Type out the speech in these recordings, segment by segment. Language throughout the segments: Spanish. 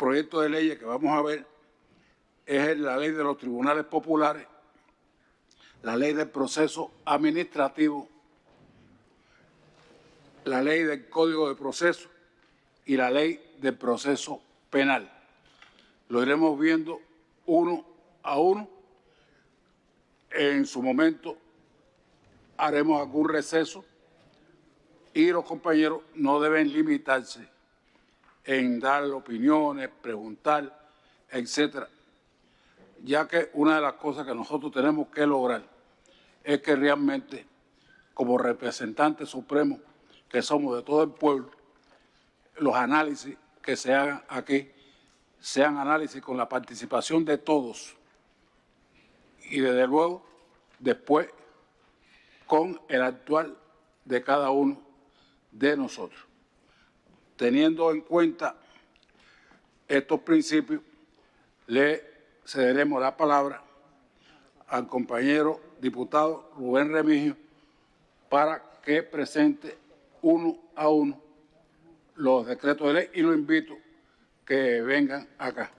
proyectos de leyes que vamos a ver es la ley de los tribunales populares, la ley del proceso administrativo, la ley del Código de Proceso y la ley del proceso penal. Lo iremos viendo uno a uno. En su momento haremos algún receso y los compañeros no deben limitarse en dar opiniones, preguntar, etcétera, ya que una de las cosas que nosotros tenemos que lograr es que realmente, como representantes supremos que somos de todo el pueblo, los análisis que se hagan aquí sean análisis con la participación de todos y, desde luego, después con el actual de cada uno de nosotros. Teniendo en cuenta estos principios, le cederemos la palabra al compañero diputado Rubén Remigio para que presente uno a uno los decretos de ley y lo invito que vengan acá.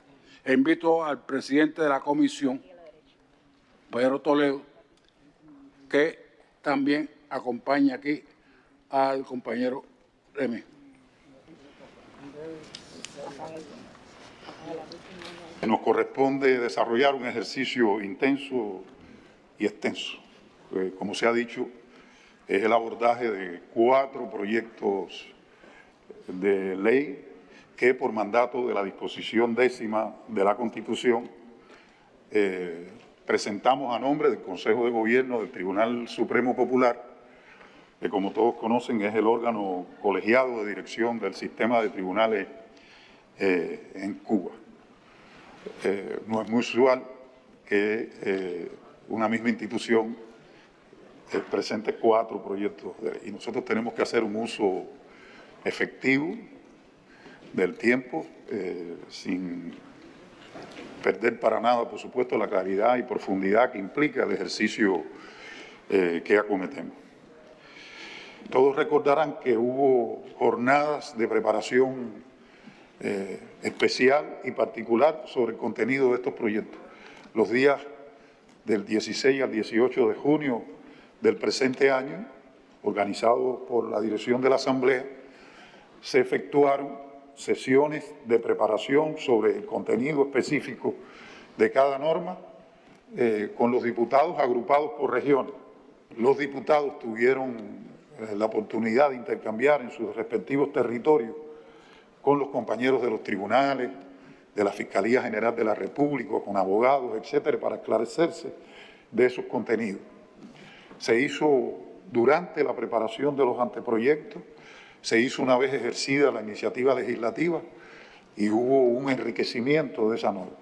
E invito al presidente de la comisión, Pedro Toledo, que también acompaña aquí al compañero Remigio. Nos corresponde desarrollar un ejercicio intenso y extenso. Como se ha dicho, es el abordaje de 4 proyectos de ley que, por mandato de la disposición 10ª de la Constitución, presentamos a nombre del Consejo de Gobierno del Tribunal Supremo Popular, que, como todos conocen, es el órgano colegiado de dirección del sistema de tribunales en Cuba. No es muy usual que una misma institución presente 4 proyectos de ley, y nosotros tenemos que hacer un uso efectivo del tiempo, sin perder para nada, por supuesto, la claridad y profundidad que implica el ejercicio que acometemos. Todos recordarán que hubo jornadas de preparación especial y particular sobre el contenido de estos proyectos. Los días del 16 al 18 de junio del presente año, organizado por la dirección de la Asamblea, se efectuaron sesiones de preparación sobre el contenido específico de cada norma con los diputados agrupados por regiones. Los diputados tuvieron la oportunidad de intercambiar en sus respectivos territorios con los compañeros de los tribunales, de la Fiscalía General de la República, con abogados, etcétera, para esclarecerse de esos contenidos. Se hizo durante la preparación de los anteproyectos, se hizo una vez ejercida la iniciativa legislativa y hubo un enriquecimiento de esa norma.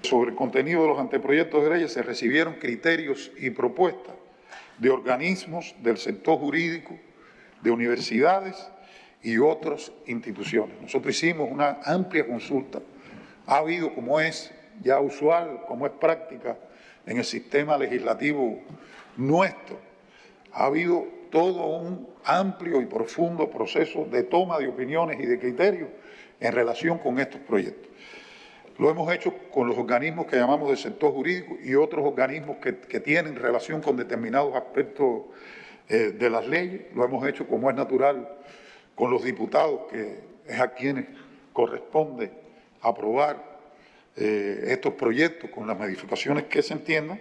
Sobre el contenido de los anteproyectos de leyes se recibieron criterios y propuestas de organismos del sector jurídico, de universidades y otras instituciones. Nosotros hicimos una amplia consulta. Ha habido, como es ya usual, como es práctica en el sistema legislativo nuestro, ha habido todo un amplio y profundo proceso de toma de opiniones y de criterios en relación con estos proyectos. Lo hemos hecho con los organismos que llamamos del sector jurídico y otros organismos que tienen relación con determinados aspectos de las leyes. Lo hemos hecho, como es natural, con los diputados, que es a quienes corresponde aprobar estos proyectos con las modificaciones que se entiendan,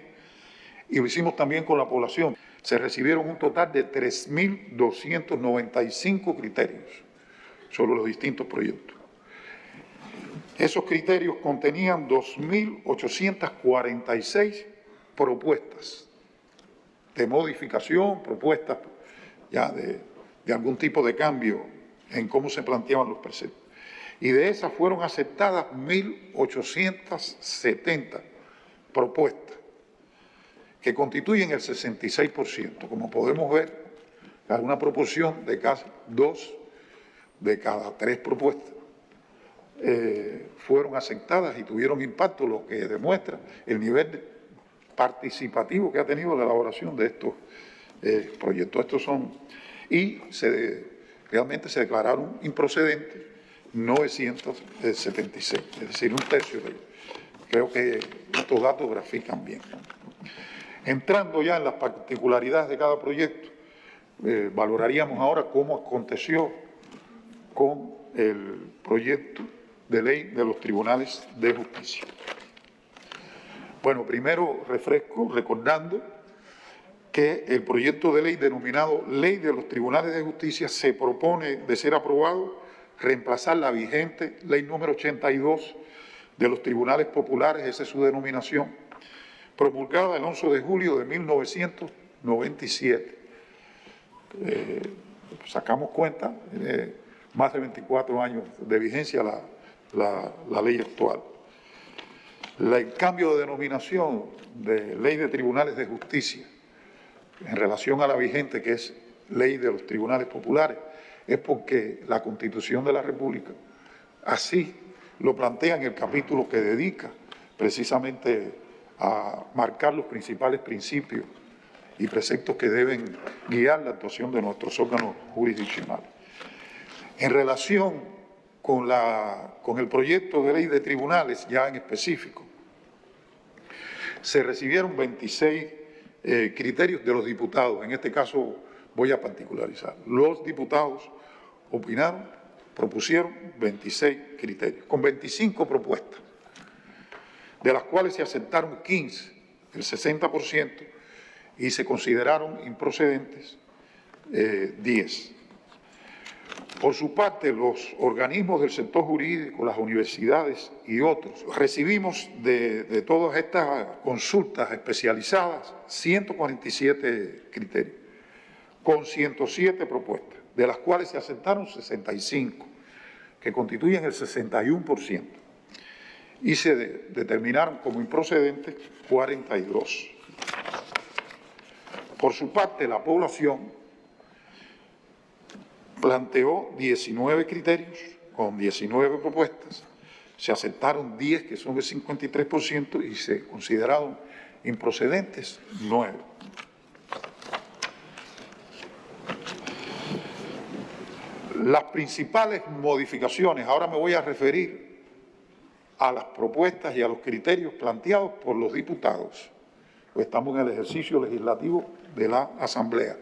y lo hicimos también con la población. Se recibieron un total de 3.295 criterios sobre los distintos proyectos. Esos criterios contenían 2.846 propuestas de modificación, propuestas ya de algún tipo de cambio en cómo se planteaban los preceptos. Y de esas fueron aceptadas 1.870 propuestas, que constituyen el 66%. Como podemos ver, hay una proporción de casi 2 de cada 3 propuestas fueron aceptadas y tuvieron impacto, lo que demuestra el nivel participativo que ha tenido la elaboración de estos proyectos. Estos son, y realmente se declararon improcedentes 976, es decir, un tercio de ellos. Creo que estos datos grafican bien. Entrando ya en las particularidades de cada proyecto, valoraríamos ahora cómo aconteció con el proyecto de ley de los tribunales de justicia. Bueno, primero refresco recordando que el proyecto de ley denominado Ley de los Tribunales de Justicia se propone, de ser aprobado, reemplazar la vigente Ley número 82 de los Tribunales Populares, esa es su denominación, promulgada el 11 de julio de 1997. Sacamos cuenta, más de 24 años de vigencia la ley actual. El cambio de denominación de Ley de Tribunales de Justicia en relación a la vigente, que es Ley de los Tribunales Populares, es porque la Constitución de la República así lo plantea en el capítulo que dedica precisamente a marcar los principales principios y preceptos que deben guiar la actuación de nuestros órganos jurisdiccionales. En relación con el proyecto de ley de tribunales, ya en específico, se recibieron 26 criterios de los diputados. En este caso voy a particularizar. Los diputados opinaron, propusieron 26 criterios, con 25 propuestas, de las cuales se aceptaron 15, el 60%, y se consideraron improcedentes 10. Por su parte, los organismos del sector jurídico, las universidades y otros, recibimos de todas estas consultas especializadas 147 criterios, con 107 propuestas, de las cuales se aceptaron 65, que constituyen el 61%, y se determinaron como improcedentes 42. Por su parte, la población planteó 19 criterios con 19 propuestas, se aceptaron 10, que son el 53%, y se consideraron improcedentes 9. Las principales modificaciones, ahora me voy a referir a las propuestas y a los criterios planteados por los diputados, pues estamos en el ejercicio legislativo de la Asamblea,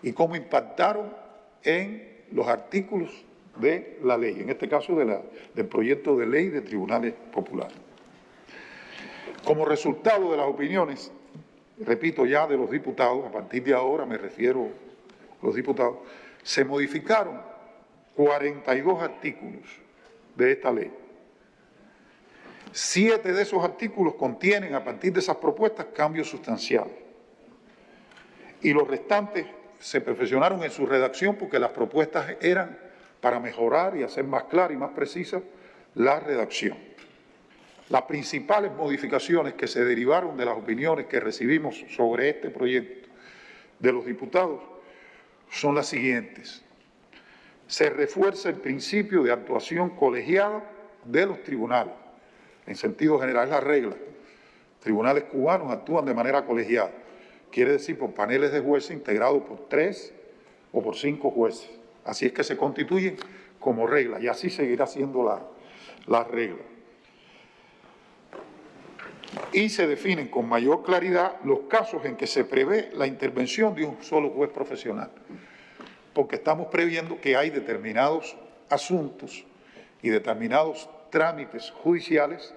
y cómo impactaron en los artículos de la ley, en este caso del proyecto de ley de tribunales populares. Como resultado de las opiniones, repito, ya de los diputados, a partir de ahora me refiero a los diputados, se modificaron 42 artículos de esta ley. 7 de esos artículos contienen, a partir de esas propuestas, cambios sustanciales. Y los restantes se perfeccionaron en su redacción porque las propuestas eran para mejorar y hacer más clara y más precisa la redacción. Las principales modificaciones que se derivaron de las opiniones que recibimos sobre este proyecto de los diputados son las siguientes. Se refuerza el principio de actuación colegiada de los tribunales. En sentido general, es la regla. Tribunales cubanos actúan de manera colegiada. Quiere decir por paneles de jueces integrados por 3 o por 5 jueces. Así es que se constituyen como regla y así seguirá siendo la regla. Y se definen con mayor claridad los casos en que se prevé la intervención de un solo juez profesional, porque estamos previendo que hay determinados asuntos y determinados trámites judiciales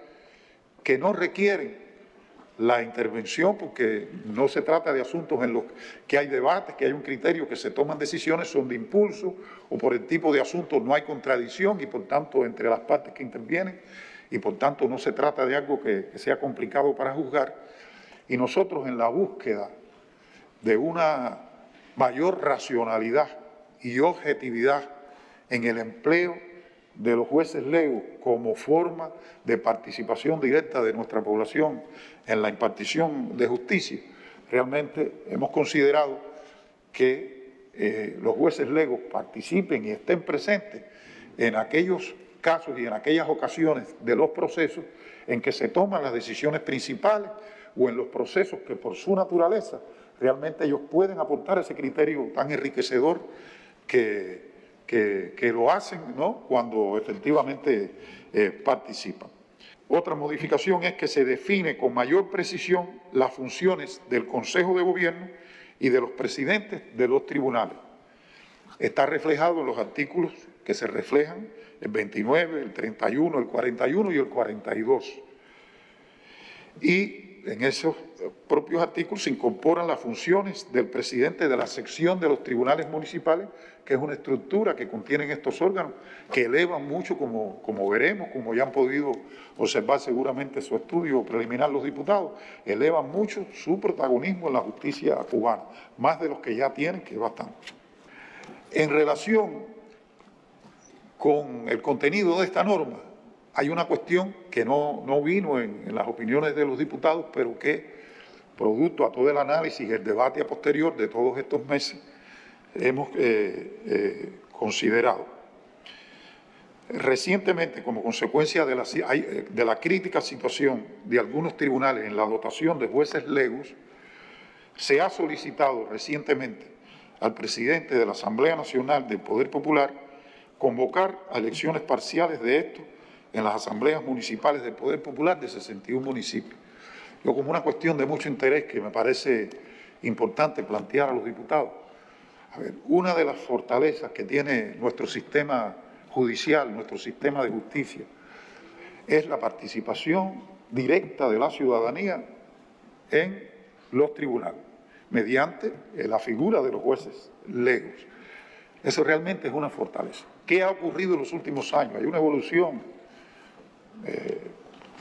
que no requieren la intervención, porque no se trata de asuntos en los que hay debates, que hay un criterio, que se toman decisiones, son de impulso, o por el tipo de asuntos no hay contradicción y por tanto entre las partes que intervienen, y por tanto no se trata de algo que sea complicado para juzgar. Y nosotros, en la búsqueda de una mayor racionalidad y objetividad en el empleo de los jueces legos como forma de participación directa de nuestra población en la impartición de justicia, realmente hemos considerado que los jueces legos participen y estén presentes en aquellos casos y en aquellas ocasiones de los procesos en que se toman las decisiones principales o en los procesos que por su naturaleza realmente ellos pueden aportar ese criterio tan enriquecedor que que lo hacen, ¿no?, cuando efectivamente participan. Otra modificación es que se define con mayor precisión las funciones del Consejo de Gobierno y de los presidentes de los tribunales. Está reflejado en los artículos que se reflejan, el 29, el 31, el 41 y el 42. Y en esos propios artículos se incorporan las funciones del presidente de la sección de los tribunales municipales, que es una estructura que contienen estos órganos, que elevan mucho, como veremos, como ya han podido observar seguramente su estudio preliminar los diputados, elevan mucho su protagonismo en la justicia cubana, más de los que ya tienen, que es bastante. En relación con el contenido de esta norma, hay una cuestión que no vino en las opiniones de los diputados, pero que, producto a todo el análisis y el debate a posterior de todos estos meses, hemos considerado. Recientemente, como consecuencia de la crítica situación de algunos tribunales en la dotación de jueces legos, se ha solicitado recientemente al presidente de la Asamblea Nacional del Poder Popular convocar a elecciones parciales de estos en las asambleas municipales del Poder Popular de 61 municipios. Yo, como una cuestión de mucho interés que me parece importante plantear a los diputados, a ver, una de las fortalezas que tiene nuestro sistema judicial, nuestro sistema de justicia, es la participación directa de la ciudadanía en los tribunales, mediante la figura de los jueces legos. Eso realmente es una fortaleza. ¿Qué ha ocurrido en los últimos años? Hay una evolución,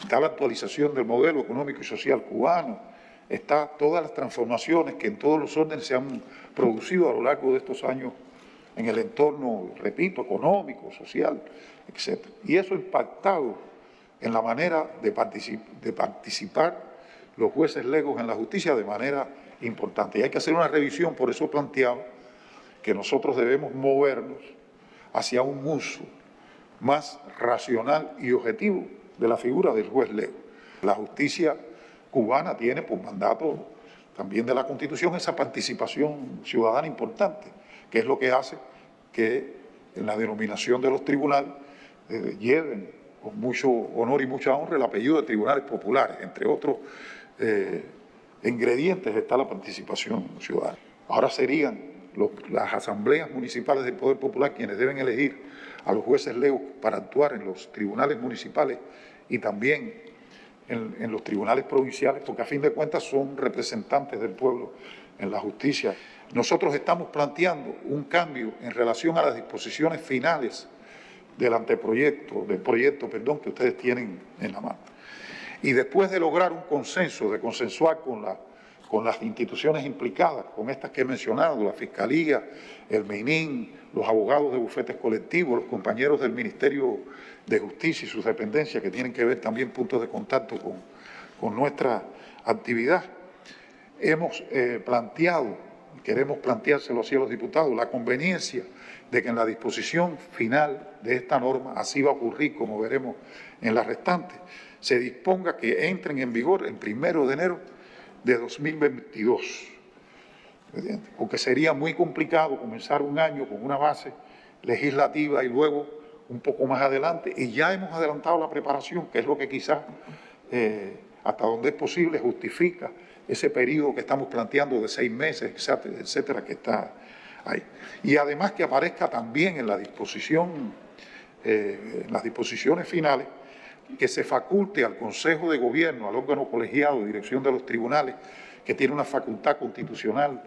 está la actualización del modelo económico y social cubano, está todas las transformaciones que en todos los órdenes se han producido a lo largo de estos años en el entorno, repito, económico, social, etc. Y eso ha impactado en la manera de participar los jueces legos en la justicia de manera importante. Y hay que hacer una revisión, por eso planteaba que nosotros debemos movernos hacia un uso más racional y objetivo de la figura del juez lego. La justicia cubana tiene por mandato también de la Constitución esa participación ciudadana importante, que es lo que hace que en la denominación de los tribunales lleven con mucho honor y mucha honra el apellido de tribunales populares. Entre otros ingredientes está la participación ciudadana. Ahora serían las asambleas municipales del Poder Popular quienes deben elegir a los jueces legos para actuar en los tribunales municipales y también en los tribunales provinciales, porque a fin de cuentas son representantes del pueblo en la justicia. Nosotros estamos planteando un cambio en relación a las disposiciones finales del proyecto que ustedes tienen en la mano. Y después de lograr un consenso, de consensuar con las instituciones implicadas, con estas que he mencionado, la Fiscalía, el MININ, los abogados de bufetes colectivos, los compañeros del Ministerio de Justicia y sus dependencias, que tienen que ver también puntos de contacto con nuestra actividad, hemos planteado, queremos planteárselo así a los diputados, la conveniencia de que en la disposición final de esta norma, así va a ocurrir como veremos en las restantes, se disponga que entren en vigor el 1 de enero de 2022, porque sería muy complicado comenzar un año con una base legislativa y luego un poco más adelante, y ya hemos adelantado la preparación, que es lo que quizás, hasta donde es posible, justifica ese periodo que estamos planteando de 6 meses, etcétera, que está ahí. Y además que aparezca también en la disposición, en las disposiciones finales, que se faculte al Consejo de Gobierno, al órgano colegiado de dirección de los tribunales, que tiene una facultad constitucional,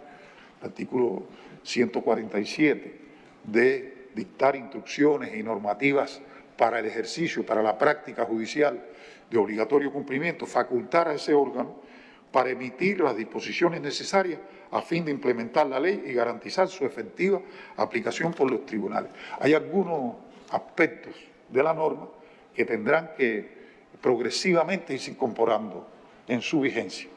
el artículo 147, de dictar instrucciones y normativas para el ejercicio, para la práctica judicial de obligatorio cumplimiento, facultar a ese órgano para emitir las disposiciones necesarias a fin de implementar la ley y garantizar su efectiva aplicación por los tribunales. Hay algunos aspectos de la norma que tendrán que progresivamente irse incorporando en su vigencia.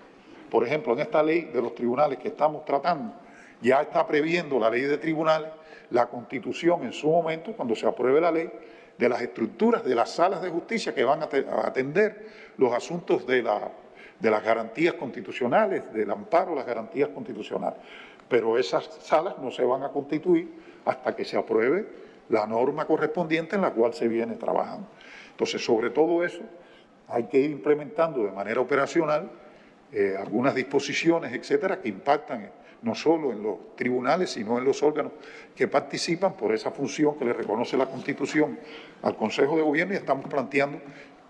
Por ejemplo, en esta ley de los tribunales que estamos tratando, ya está previendo la ley de tribunales la constitución en su momento, cuando se apruebe la ley, de las estructuras de las salas de justicia que van a atender los asuntos de las garantías constitucionales, del amparo a las garantías constitucionales. Pero esas salas no se van a constituir hasta que se apruebe la norma correspondiente en la cual se viene trabajando. Entonces, sobre todo eso, hay que ir implementando de manera operacional algunas disposiciones, etcétera, que impactan no solo en los tribunales, sino en los órganos que participan por esa función que le reconoce la Constitución al Consejo de Gobierno, y estamos planteando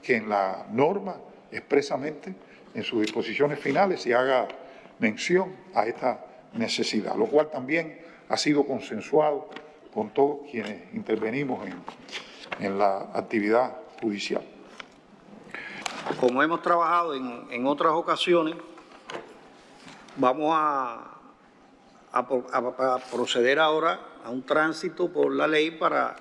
que en la norma expresamente, en sus disposiciones finales, se haga mención a esta necesidad, lo cual también ha sido consensuado con todos quienes intervenimos en la actividad judicial. Como hemos trabajado en otras ocasiones, vamos a proceder ahora a un tránsito por la ley para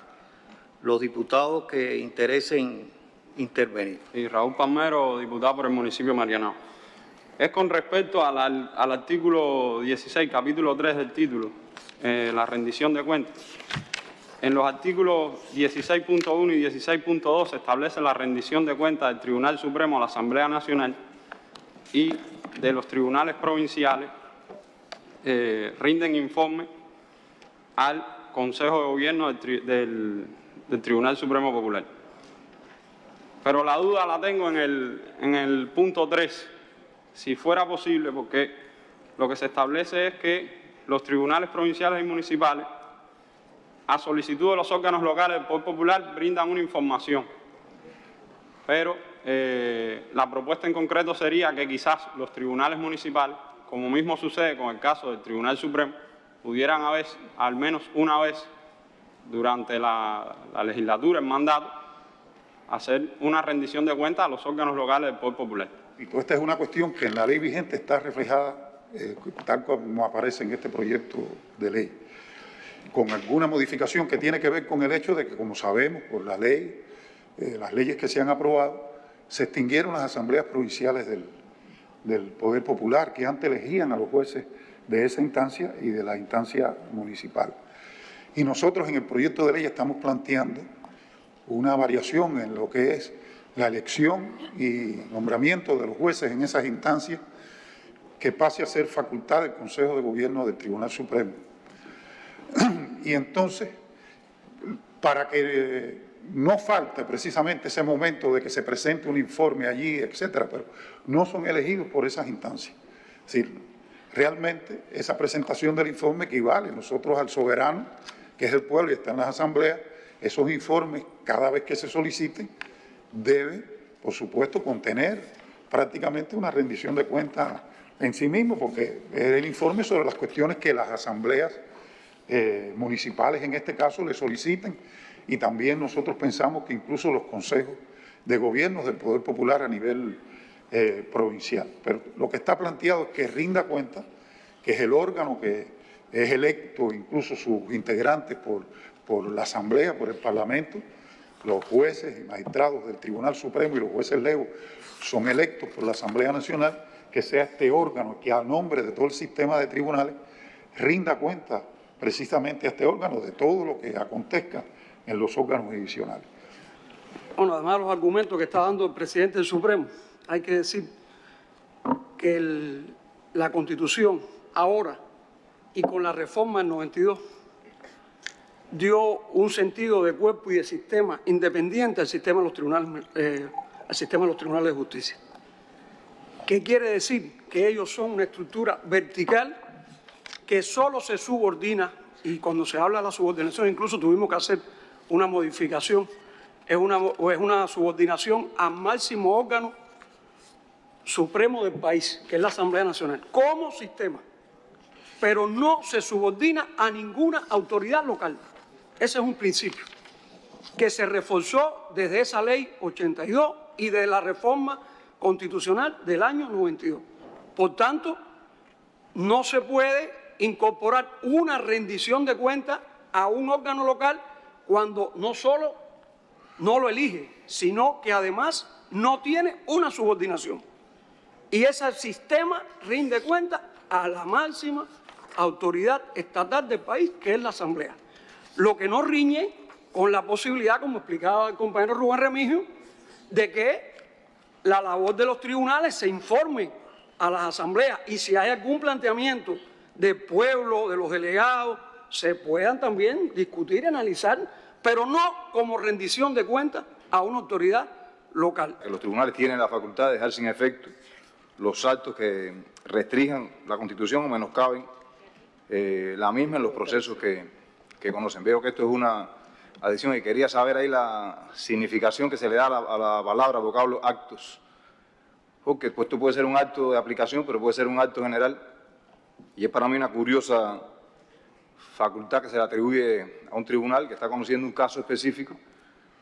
los diputados que interesen intervenir. Y Raúl Palmero, diputado por el municipio de Marianao. Es con respecto al artículo 16, capítulo 3 del título, la rendición de cuentas. En los artículos 16.1 y 16.2 se establece la rendición de cuentas del Tribunal Supremo a la Asamblea Nacional y de los tribunales provinciales rinden informe al Consejo de Gobierno del Tribunal Supremo Popular. Pero la duda la tengo en el punto 3, si fuera posible, porque lo que se establece es que los tribunales provinciales y municipales, a solicitud de los órganos locales del Poder Popular, brindan una información. Pero la propuesta en concreto sería que quizás los tribunales municipales, como mismo sucede con el caso del Tribunal Supremo, pudieran al menos una vez durante la legislatura, el mandato, hacer una rendición de cuentas a los órganos locales del Poder Popular. Y esta es una cuestión que en la ley vigente está reflejada tal como aparece en este proyecto de ley, con alguna modificación que tiene que ver con el hecho de que, como sabemos, por la ley, las leyes que se han aprobado, se extinguieron las asambleas provinciales del Poder Popular, que antes elegían a los jueces de esa instancia y de la instancia municipal. Y nosotros en el proyecto de ley estamos planteando una variación en lo que es la elección y nombramiento de los jueces en esas instancias, que pase a ser facultad del Consejo de Gobierno del Tribunal Supremo. Y entonces, para que no falte precisamente ese momento de que se presente un informe allí, etcétera, pero no son elegidos por esas instancias. Es decir, realmente esa presentación del informe equivale nosotros al soberano, que es el pueblo y está en las asambleas. Esos informes, cada vez que se soliciten, debe, por supuesto, contener prácticamente una rendición de cuentas en sí mismo, porque es el informe sobre las cuestiones que las asambleas municipales, en este caso, le soliciten, y también nosotros pensamos que incluso los consejos de gobierno del Poder Popular a nivel provincial. Pero lo que está planteado es que rinda cuenta, que es el órgano que es electo, incluso sus integrantes por la Asamblea, por el Parlamento. Los jueces y magistrados del Tribunal Supremo y los jueces legos son electos por la Asamblea Nacional, que sea este órgano que a nombre de todo el sistema de tribunales rinda cuenta precisamente a este órgano de todo lo que acontezca en los órganos divisionales. Bueno, además de los argumentos que está dando el presidente del Supremo, hay que decir que la Constitución ahora y con la reforma del 92 dio un sentido de cuerpo y de sistema independiente al sistema de los tribunales, de justicia. ¿Qué quiere decir? Que ellos son una estructura vertical que solo se subordina, y cuando se habla de la subordinación incluso tuvimos que hacer una modificación, es una subordinación al máximo órgano supremo del país, que es la Asamblea Nacional, como sistema, pero no se subordina a ninguna autoridad local. Ese es un principio que se reforzó desde esa ley 82 y de la reforma constitucional del año 92. Por tanto, no se puede incorporar una rendición de cuentas a un órgano local cuando no solo no lo elige, sino que además no tiene una subordinación. Y ese sistema rinde cuenta a la máxima autoridad estatal del país, que es la Asamblea. Lo que no riñe con la posibilidad, como explicaba el compañero Rubén Remigio, de que la labor de los tribunales se informe a las asambleas, y si hay algún planteamiento del pueblo, de los delegados, se puedan también discutir y analizar pero no como rendición de cuentas a una autoridad local. Los tribunales tienen la facultad de dejar sin efecto los actos que restrinjan la Constitución o menoscaben la misma en los procesos que conocen. Veo que esto es una adición y quería saber ahí la significación que se le da a la palabra, vocablo actos. Porque pues, esto puede ser un acto de aplicación, pero puede ser un acto general. Y es para mí una curiosa facultad que se le atribuye a un tribunal que está conociendo un caso específico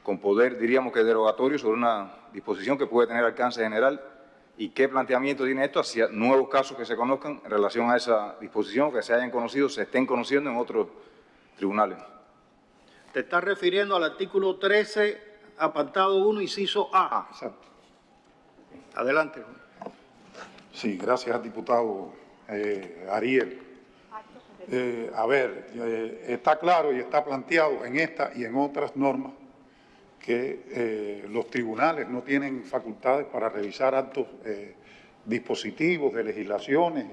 con poder, diríamos que derogatorio, sobre una disposición que puede tener alcance general. ¿Y qué planteamiento tiene esto hacia nuevos casos que se conozcan en relación a esa disposición, que se hayan conocido, se estén conociendo en otros tribunales? Te estás refiriendo al artículo 13, apartado 1, inciso A. Exacto. Adelante, Juan. Sí, gracias, diputado Ariel. Está claro y está planteado en esta y en otras normas que los tribunales no tienen facultades para revisar actos dispositivos de legislaciones.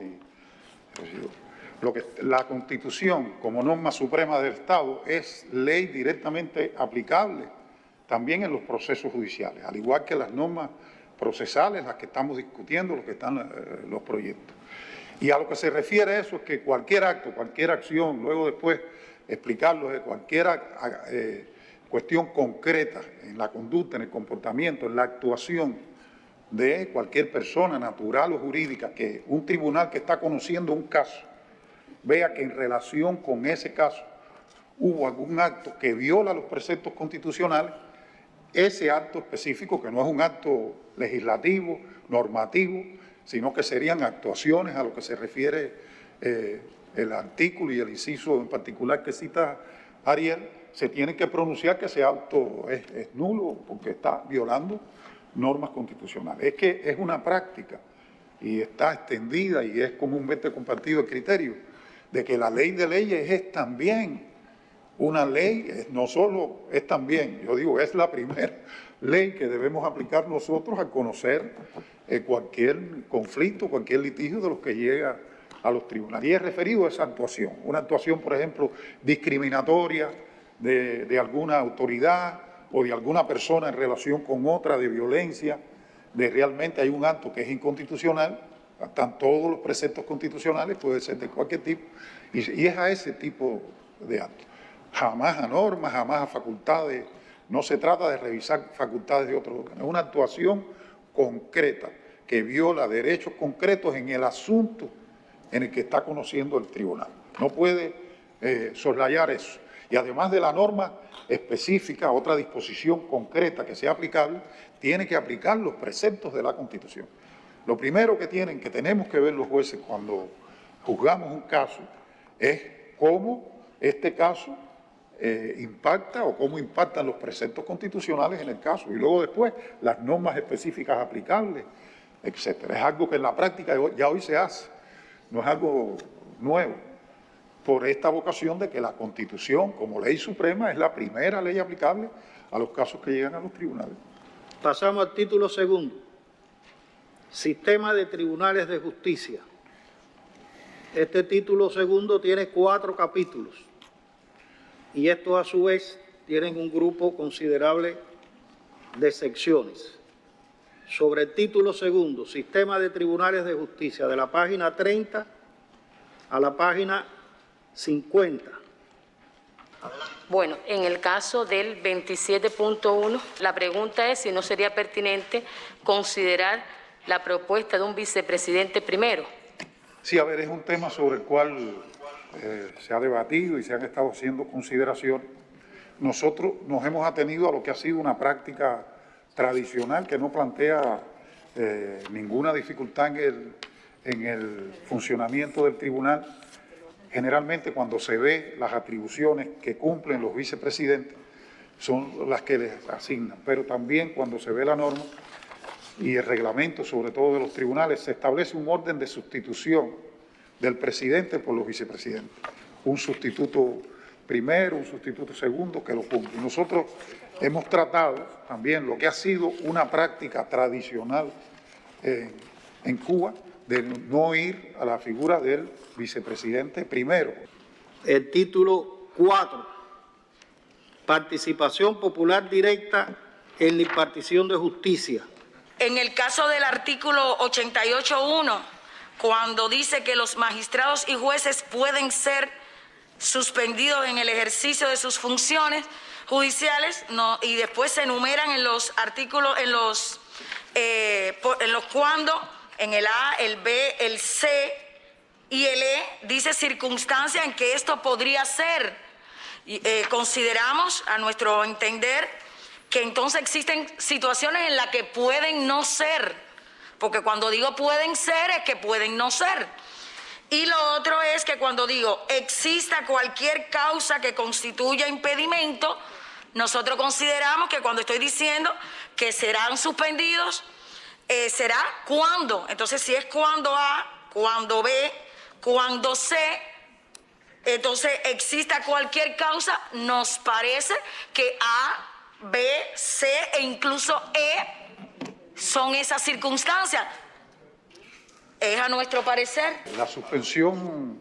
La Constitución, como norma suprema del Estado, es ley directamente aplicable también en los procesos judiciales, al igual que las normas procesales, las que estamos discutiendo, los que están los proyectos. Y a lo que se refiere a eso es que cualquier acto, cualquier acción, luego después explicarlo de cualquier cuestión concreta en la conducta, en el comportamiento, en la actuación de cualquier persona natural o jurídica, que un tribunal que está conociendo un caso vea que en relación con ese caso hubo algún acto que viola los preceptos constitucionales, ese acto específico, que no es un acto legislativo, normativo, sino que serían actuaciones a lo que se refiere el artículo y el inciso en particular que cita Ariel, se tiene que pronunciar que ese acto es nulo porque está violando normas constitucionales. Es que es una práctica y está extendida y es comúnmente compartido el criterio de que la ley de leyes es también una ley, no solo es también, yo digo, es la primera ley que debemos aplicar nosotros al conocer cualquier conflicto, cualquier litigio de los que llega a los tribunales. Y es referido a esa actuación, una actuación, por ejemplo, discriminatoria de alguna autoridad o de alguna persona en relación con otra, de violencia, de realmente hay un acto que es inconstitucional, están todos los preceptos constitucionales, puede ser de cualquier tipo, y es a ese tipo de actos. Jamás a normas, jamás a facultades, no se trata de revisar facultades de otros órganos, es una actuación concreta que viola derechos concretos en el asunto en el que está conociendo el tribunal. No puede soslayar eso. Y además de la norma específica, otra disposición concreta que sea aplicable, tiene que aplicar los preceptos de la Constitución. Lo primero que tenemos que ver los jueces cuando juzgamos un caso es cómo este caso impacta o cómo impactan los preceptos constitucionales en el caso. Y luego después las normas específicas aplicables, etcétera. Es algo que en la práctica ya hoy se hace, no es algo nuevo, por esta vocación de que la Constitución, como ley suprema, es la primera ley aplicable a los casos que llegan a los tribunales. Pasamos al título segundo. Sistema de Tribunales de Justicia. Este título segundo tiene 4 capítulos y estos a su vez tienen un grupo considerable de secciones. Sobre el título segundo, Sistema de Tribunales de Justicia, de la página 30 a la página 50. Bueno, en el caso del 27.1, la pregunta es si no sería pertinente considerar la propuesta de un vicepresidente primero. Sí, a ver, es un tema sobre el cual se ha debatido y se han estado haciendo consideraciones. Nosotros nos hemos atenido a lo que ha sido una práctica tradicional que no plantea ninguna dificultad en el funcionamiento del tribunal. Generalmente cuando se ve las atribuciones que cumplen los vicepresidentes son las que les asignan, pero también cuando se ve la norma y el reglamento, sobre todo de los tribunales, se establece un orden de sustitución del presidente por los vicepresidentes. Un sustituto primero, un sustituto segundo que lo cumple. Y nosotros hemos tratado también lo que ha sido una práctica tradicional en Cuba, de no ir a la figura del vicepresidente primero. El título 4. Participación popular directa en la impartición de justicia. En el caso del artículo 88.1, cuando dice que los magistrados y jueces pueden ser suspendidos en el ejercicio de sus funciones judiciales, no, y después se enumeran en los artículos, en los cuando, en el A, el B, el C y el E, dice circunstancia en que esto podría ser. Consideramos, a nuestro entender, que entonces existen situaciones en las que pueden no ser, porque cuando digo pueden ser es que pueden no ser. Y lo otro es que cuando digo exista cualquier causa que constituya impedimento, nosotros consideramos que cuando estoy diciendo que serán suspendidos, será cuando. Entonces, si es cuando A, cuando B, cuando C, entonces exista cualquier causa, nos parece que A, B, C e incluso E son esas circunstancias. Es a nuestro parecer. La suspensión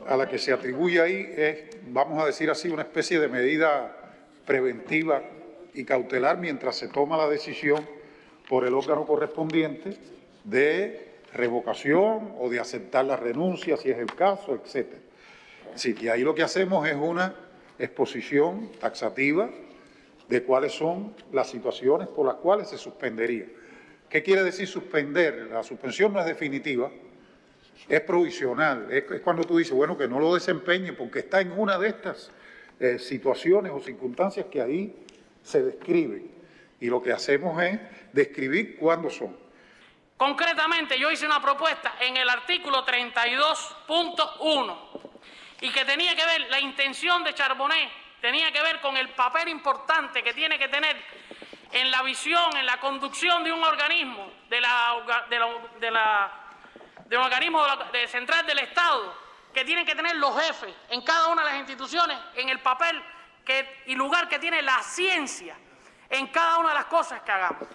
a la que se atribuye ahí es, vamos a decir así, una especie de medida preventiva y cautelar mientras se toma la decisión por el órgano correspondiente de revocación o de aceptar la renuncia, si es el caso, etc. Sí, y ahí lo que hacemos es una exposición taxativa de cuáles son las situaciones por las cuales se suspendería. ¿Qué quiere decir suspender? La suspensión no es definitiva, es provisional. Es cuando tú dices, bueno, que no lo desempeñe porque está en una de estas situaciones o circunstancias que ahí se describen. Y lo que hacemos es describir cuándo son. Concretamente, yo hice una propuesta en el artículo 32.1 y que tenía que ver, la intención de Charbonnet tenía que ver con el papel importante que tiene que tener en la visión, en la conducción de un organismo, de un organismo central del Estado, que tienen que tener los jefes en cada una de las instituciones, en el papel y lugar que tiene la ciencia en cada una de las cosas que hagamos.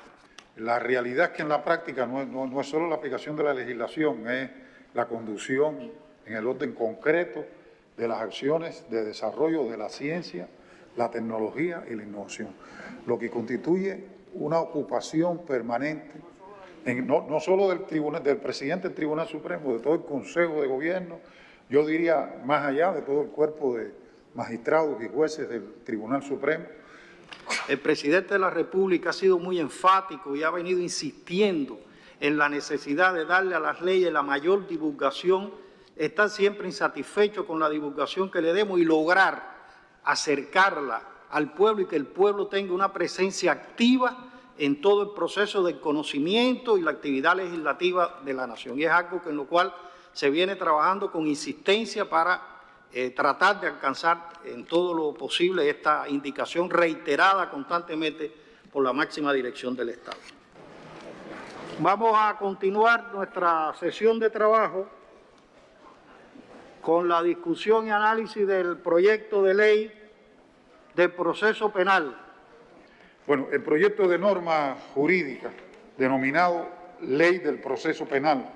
La realidad es que en la práctica no es solo la aplicación de la legislación, es la conducción en el orden concreto de las acciones de desarrollo de la ciencia, la tecnología y la innovación, lo que constituye una ocupación permanente, no solo del presidente del Tribunal Supremo, de todo el Consejo de Gobierno, yo diría más allá de todo el cuerpo de magistrados y jueces del Tribunal Supremo. El presidente de la República ha sido muy enfático y ha venido insistiendo en la necesidad de darle a las leyes la mayor divulgación, estar siempre insatisfecho con la divulgación que le demos y lograr acercarla al pueblo y que el pueblo tenga una presencia activa en todo el proceso del conocimiento y la actividad legislativa de la nación. Y es algo en lo cual se viene trabajando con insistencia para tratar de alcanzar en todo lo posible esta indicación reiterada constantemente por la máxima dirección del Estado. Vamos a continuar nuestra sesión de trabajo con la discusión y análisis del proyecto de ley del proceso penal. Bueno, el proyecto de norma jurídica denominado Ley del Proceso Penal,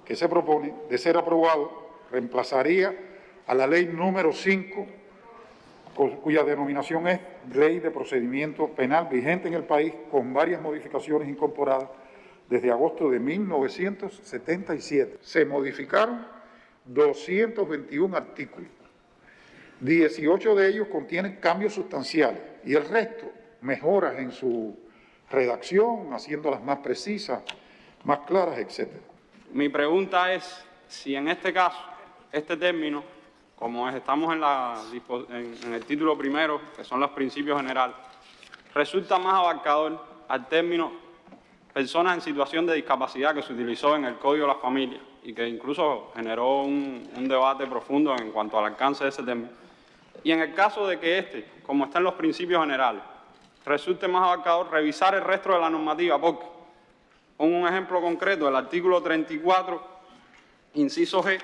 que se propone de ser aprobado, reemplazaría a la ley número 5, cuya denominación es Ley de Procedimiento Penal, vigente en el país con varias modificaciones incorporadas desde agosto de 1977. Se modificaron 221 artículos, 18 de ellos contienen cambios sustanciales y el resto mejoras en su redacción, haciéndolas más precisas, más claras, etc. Mi pregunta es si en este caso, este término, como estamos en el título primero, que son los principios generales, resulta más abarcador al término personas en situación de discapacidad que se utilizó en el Código de la Familia y que incluso generó un debate profundo en cuanto al alcance de ese término. Y en el caso de que como está en los principios generales, resulte más abarcador revisar el resto de la normativa, porque, pongo un ejemplo concreto, el artículo 34, inciso G,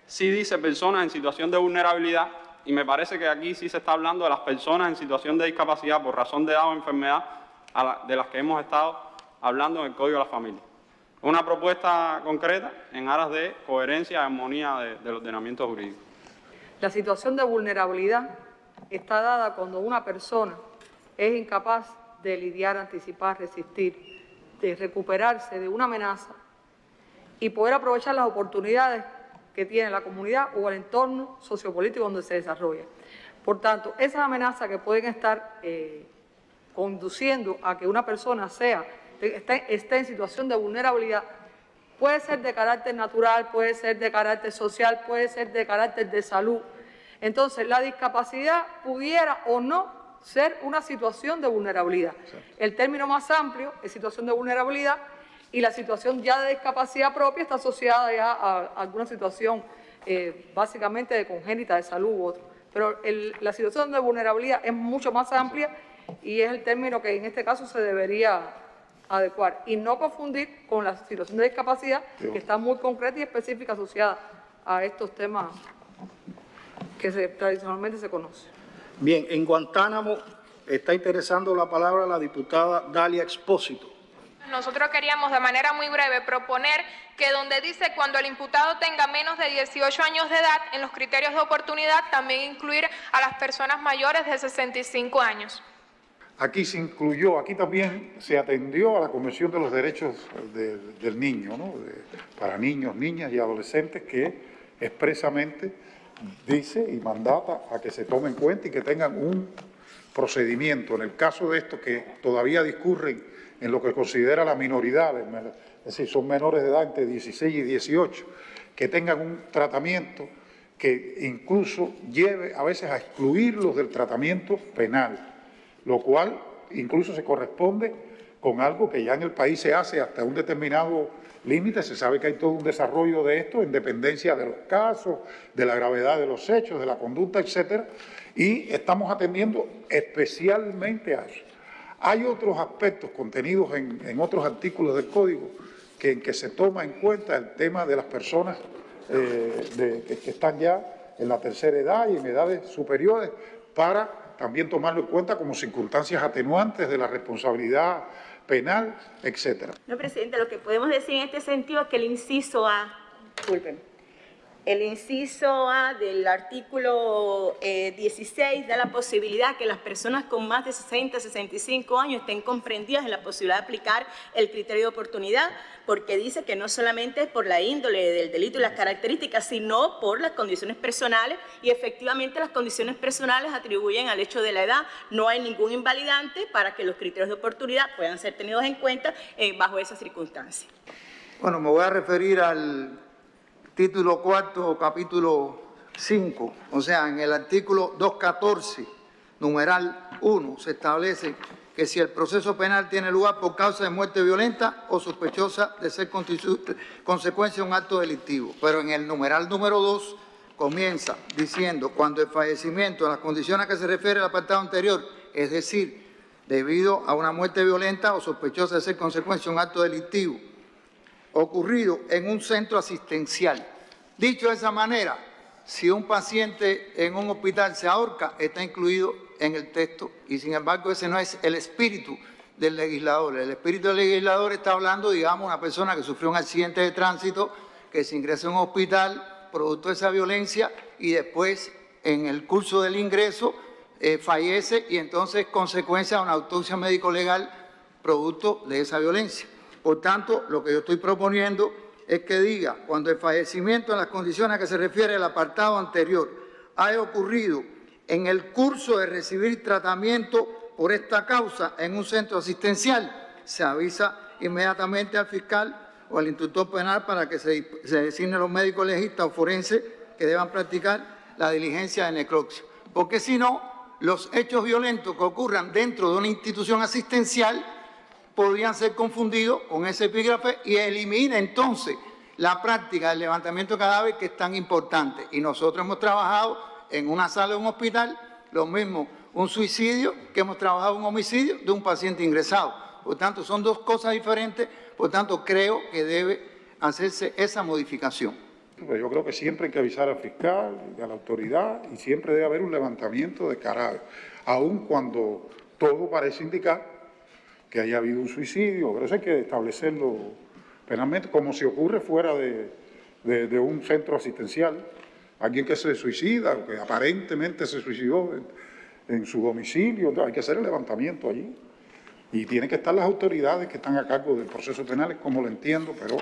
sí dice personas en situación de vulnerabilidad, y me parece que aquí sí se está hablando de las personas en situación de discapacidad por razón de edad o enfermedad de las que hemos estado hablando en el Código de la Familia. Una propuesta concreta en aras de coherencia y armonía del ordenamiento jurídico. La situación de vulnerabilidad está dada cuando una persona es incapaz de lidiar, anticipar, resistir, de recuperarse de una amenaza y poder aprovechar las oportunidades que tiene la comunidad o el entorno sociopolítico donde se desarrolla. Por tanto, esas amenazas que pueden estar conduciendo a que una persona esté en situación de vulnerabilidad, puede ser de carácter natural, puede ser de carácter social, puede ser de carácter de salud. Entonces, la discapacidad pudiera o no ser una situación de vulnerabilidad. El término más amplio es situación de vulnerabilidad y la situación ya de discapacidad propia está asociada ya a alguna situación básicamente de congénita, de salud u otro. Pero la situación de vulnerabilidad es mucho más amplia y es el término que en este caso se debería adecuar y no confundir con la situación de discapacidad que está muy concreta y específica asociada a estos temas que tradicionalmente se conocen. Bien, en Guantánamo está interesando la palabra la diputada Dalia Expósito. Nosotros queríamos de manera muy breve proponer que donde dice cuando el imputado tenga menos de 18 años de edad, en los criterios de oportunidad también incluir a las personas mayores de 65 años. Aquí se incluyó, aquí también se atendió a la Convención de los Derechos del Niño, ¿no? Para niños, niñas y adolescentes, que expresamente dice y mandata a que se tome en cuenta y que tengan un procedimiento. En el caso de estos que todavía discurren en lo que considera la minoridad, es decir, son menores de edad entre 16 y 18, que tengan un tratamiento que incluso lleve a veces a excluirlos del tratamiento penal, lo cual incluso se corresponde con algo que ya en el país se hace hasta un determinado límite. Se sabe que hay todo un desarrollo de esto en dependencia de los casos, de la gravedad de los hechos, de la conducta, etcétera, y estamos atendiendo especialmente a eso. Hay otros aspectos contenidos en otros artículos del Código en que se toma en cuenta el tema de las personas que están ya en la tercera edad y en edades superiores para también tomarlo en cuenta como circunstancias atenuantes de la responsabilidad penal, etcétera. No, presidente, lo que podemos decir en este sentido es que el inciso A, disculpen, el inciso A del artículo 16 da la posibilidad que las personas con más de 60, 65 años estén comprendidas en la posibilidad de aplicar el criterio de oportunidad, porque dice que no solamente es por la índole del delito y las características, sino por las condiciones personales, y efectivamente las condiciones personales atribuyen al hecho de la edad. No hay ningún invalidante para que los criterios de oportunidad puedan ser tenidos en cuenta bajo esas circunstancias. Bueno, me voy a referir al título cuarto, capítulo 5, o sea, en el artículo 214, numeral 1, se establece que si el proceso penal tiene lugar por causa de muerte violenta o sospechosa de ser consecuencia de un acto delictivo. Pero en el numeral número 2 comienza diciendo cuando el fallecimiento en las condiciones a que se refiere el apartado anterior, es decir, debido a una muerte violenta o sospechosa de ser consecuencia de un acto delictivo, ocurrido en un centro asistencial. Dicho de esa manera, si un paciente en un hospital se ahorca, está incluido en el texto y sin embargo ese no es el espíritu del legislador. El espíritu del legislador está hablando, digamos, una persona que sufrió un accidente de tránsito, que se ingresa en un hospital producto de esa violencia y después en el curso del ingreso fallece y entonces consecuencia de una autopsia médico-legal producto de esa violencia. Por tanto, lo que yo estoy proponiendo es que diga, cuando el fallecimiento en las condiciones a que se refiere el apartado anterior haya ocurrido en el curso de recibir tratamiento por esta causa en un centro asistencial, se avisa inmediatamente al fiscal o al instructor penal para que se designen los médicos legistas o forenses que deban practicar la diligencia de necropsia. Porque si no, los hechos violentos que ocurran dentro de una institución asistencial podrían ser confundidos con ese epígrafe y elimina entonces la práctica del levantamiento de cadáver que es tan importante. Y nosotros hemos trabajado en una sala de un hospital, lo mismo un suicidio que hemos trabajado un homicidio de un paciente ingresado. Por tanto, son dos cosas diferentes, por tanto, creo que debe hacerse esa modificación. Yo creo que siempre hay que avisar al fiscal y a la autoridad y siempre debe haber un levantamiento de cadáver, aun cuando todo parece indicar que haya habido un suicidio, pero eso hay que establecerlo penalmente, como si ocurre fuera de un centro asistencial. Alguien que se suicida, que aparentemente se suicidó en su domicilio, hay que hacer el levantamiento allí. Y tienen que estar las autoridades que están a cargo del proceso penal, como lo entiendo, pero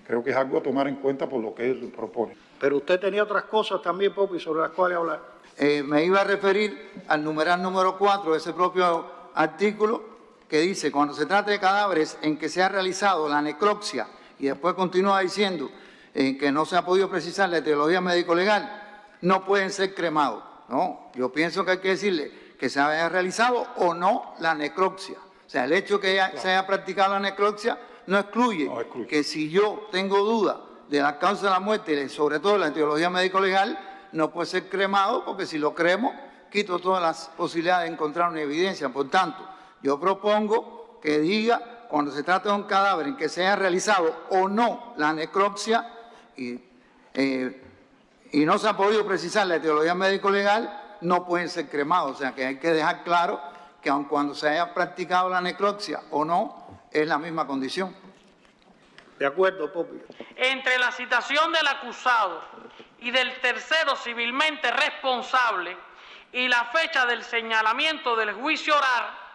creo que es algo a tomar en cuenta por lo que él propone. Pero usted tenía otras cosas también, Popi, sobre las cuales hablar. Me iba a referir al numeral número 4 de ese propio artículo que dice, cuando se trata de cadáveres en que se ha realizado la necropsia, y después continúa diciendo que no se ha podido precisar la etiología médico-legal, no pueden ser cremados. No, yo pienso que hay que decirle que se haya realizado o no la necropsia. O sea, el hecho que se haya practicado la necropsia no excluye que si yo tengo duda de la causa de la muerte y sobre todo la etiología médico-legal, no puede ser cremado, porque si lo cremo, quito todas las posibilidades de encontrar una evidencia. Por tanto, yo propongo que diga, cuando se trata de un cadáver en que se haya realizado o no la necropsia y no se ha podido precisar la etiología médico-legal, no pueden ser cremados. O sea, que hay que dejar claro que aun cuando se haya practicado la necropsia o no, es la misma condición. De acuerdo, Popi. Entre la citación del acusado y del tercero civilmente responsable y la fecha del señalamiento del juicio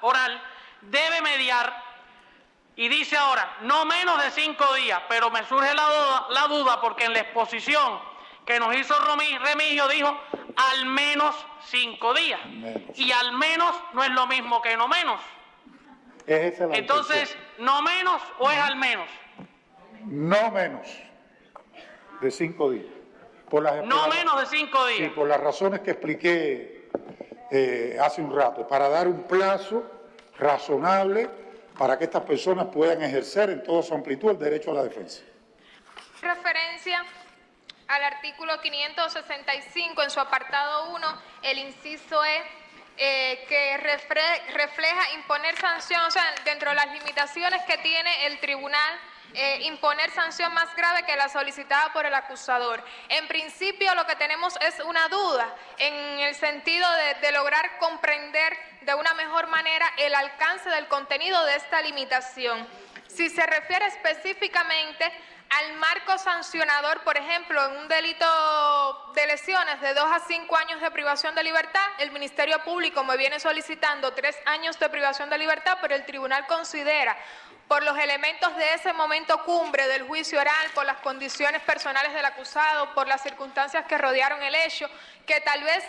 oral debe mediar, y dice ahora, no menos de 5 días, pero me surge la duda porque en la exposición que nos hizo Remigio dijo al menos 5 días. Y al menos no es lo mismo que no menos. Entonces, ¿no menos o es al menos? No menos de 5 días. No menos de 5 días. Sí, por las razones que expliqué hace un rato, para dar un plazo razonable para que estas personas puedan ejercer en toda su amplitud el derecho a la defensa. Referencia al artículo 565 en su apartado 1, el inciso que refleja imponer sanción, o sea, dentro de las limitaciones que tiene el tribunal, imponer sanción más grave que la solicitada por el acusador. En principio lo que tenemos es una duda en el sentido de lograr comprender de una mejor manera el alcance del contenido de esta limitación. Si se refiere específicamente al marco sancionador, por ejemplo, en un delito de lesiones de 2 a 5 años de privación de libertad, el Ministerio Público me viene solicitando 3 años de privación de libertad, pero el tribunal considera, por los elementos de ese momento cumbre del juicio oral, por las condiciones personales del acusado, por las circunstancias que rodearon el hecho, que tal vez